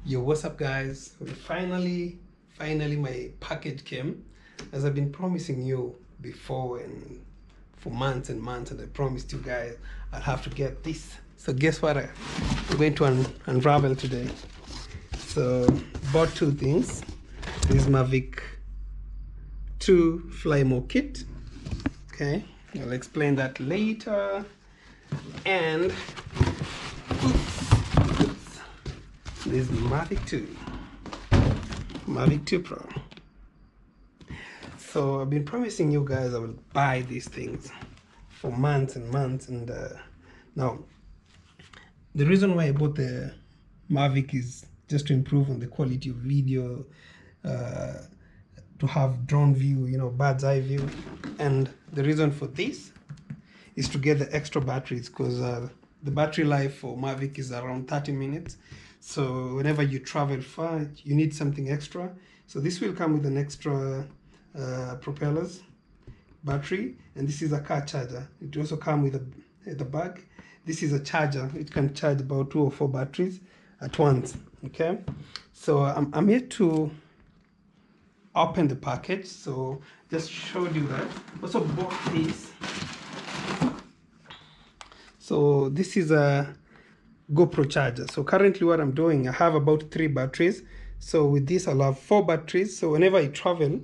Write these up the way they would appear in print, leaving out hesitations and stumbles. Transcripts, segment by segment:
Yo, what's up guys? Finally my package came, as I've been promising you before and for months and months, and I promised you guys I'd have to get this. So guess what I'm going to unravel today. So bought two things. This Mavic 2 fly mode kit. Okay, I'll explain that later. And this Mavic 2 Pro. So I've been promising you guys I will buy these things for months and months, and now the reason why I bought the Mavic is just to improve on the quality of video, to have drone view, you know, bird's eye view. And the reason for this is to get the extra batteries, because the battery life for Mavic is around 30 minutes. So whenever you travel far, you need something extra. So this will come with an extra propellers battery, and this is a car charger. It also comes with the bag. This is a charger. It can charge about 2 or 4 batteries at once. Okay, so I'm here to open the package. So just showed you that. Also bought this. So this is a GoPro charger. So currently what I'm doing, I have about 3 batteries. So with this I'll have 4 batteries. So whenever I travel,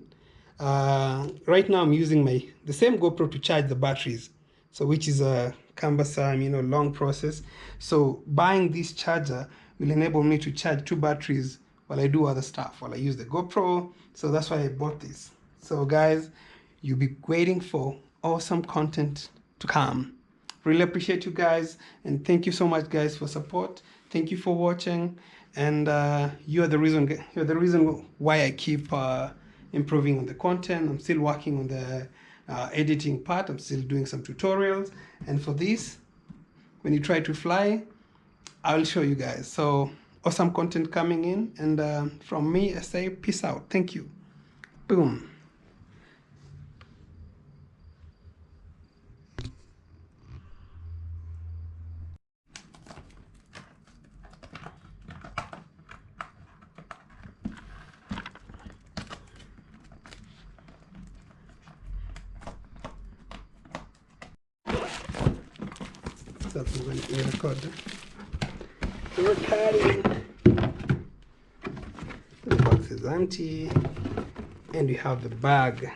right now I'm using the same GoPro to charge the batteries, so which is a cumbersome, you know, long process. So buying this charger will enable me to charge 2 batteries while I do other stuff, while I use the GoPro. So that's why I bought this. So guys, you'll be waiting for awesome content to come. Really appreciate you guys, and thank you so much guys for support. Thank you for watching, and you're the reason why I keep improving on the content. I'm still working on the editing part. I'm still doing some tutorials, and for this, when you try to fly, I'll show you guys. So awesome content coming in, and from me I say peace out. Thank you. Boom. That's when we record. We're recording. The box is empty, and we have the bag.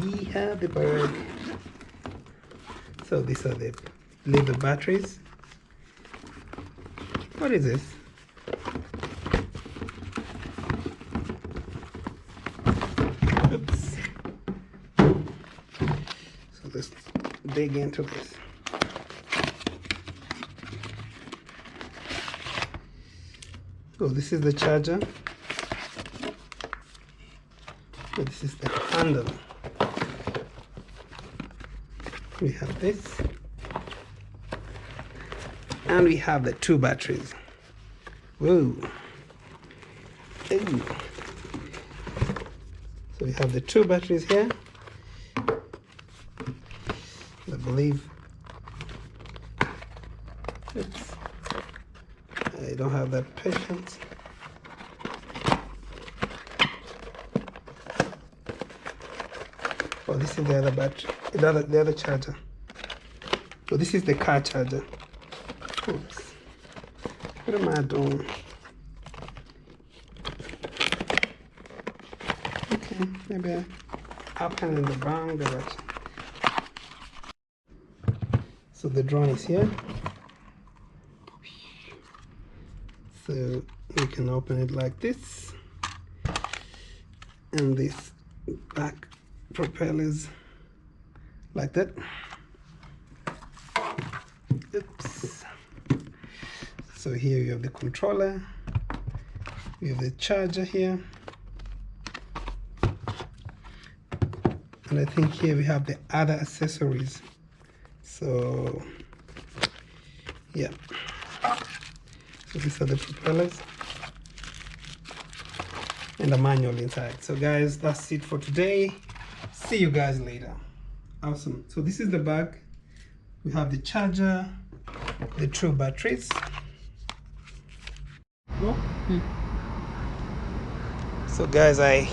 We have the bag. So these are the little batteries. What is this? Oops. So let's dig into this. So this is the charger. So this is the handle. We have this, and we have the 2 batteries. Whoa. Ooh. So we have the 2 batteries here. I believe. Oops. I don't have that patience. Oh, this is the other battery, the other charger. So this is the car charger. Oops. What am I doing? Okay, maybe I open in the wrong direction. So the drone is here. So we can open it like this, and this back propellers like that. Oops. So here you have the controller, we have the charger here, and I think here we have the other accessories. So yeah, so these are the propellers and a manual inside. So guys, that's it for today. See you guys later. Awesome. So this is the bag. We have the charger, the 2 batteries, So guys, I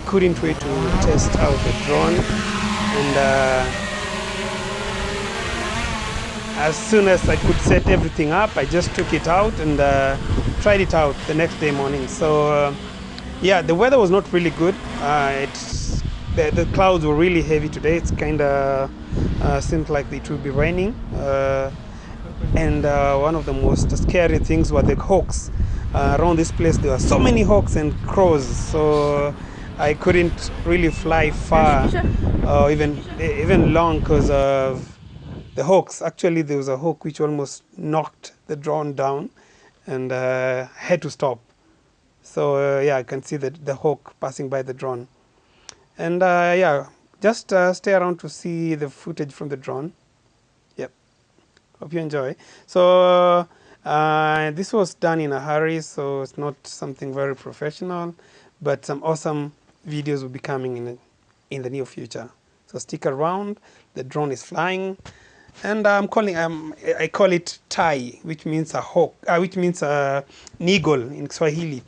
couldn't wait to test out the drone, and as soon as I could set everything up, I just took it out and tried it out the next day morning. So yeah, the weather was not really good. The clouds were really heavy today. It's kind of seemed like it will be raining. And one of the most scary things were the hawks. Around this place there were so many hawks and crows, so I couldn't really fly far, even long, because of the hawks. Actually, there was a hawk which almost knocked the drone down, and had to stop. So yeah, I can see the hawk passing by the drone. And yeah, just stay around to see the footage from the drone. Yep. Hope you enjoy. So this was done in a hurry, so it's not something very professional, but some awesome videos will be coming in the near future. So stick around. The drone is flying, and I call it tai, which means a hawk, which means an eagle in Swahili.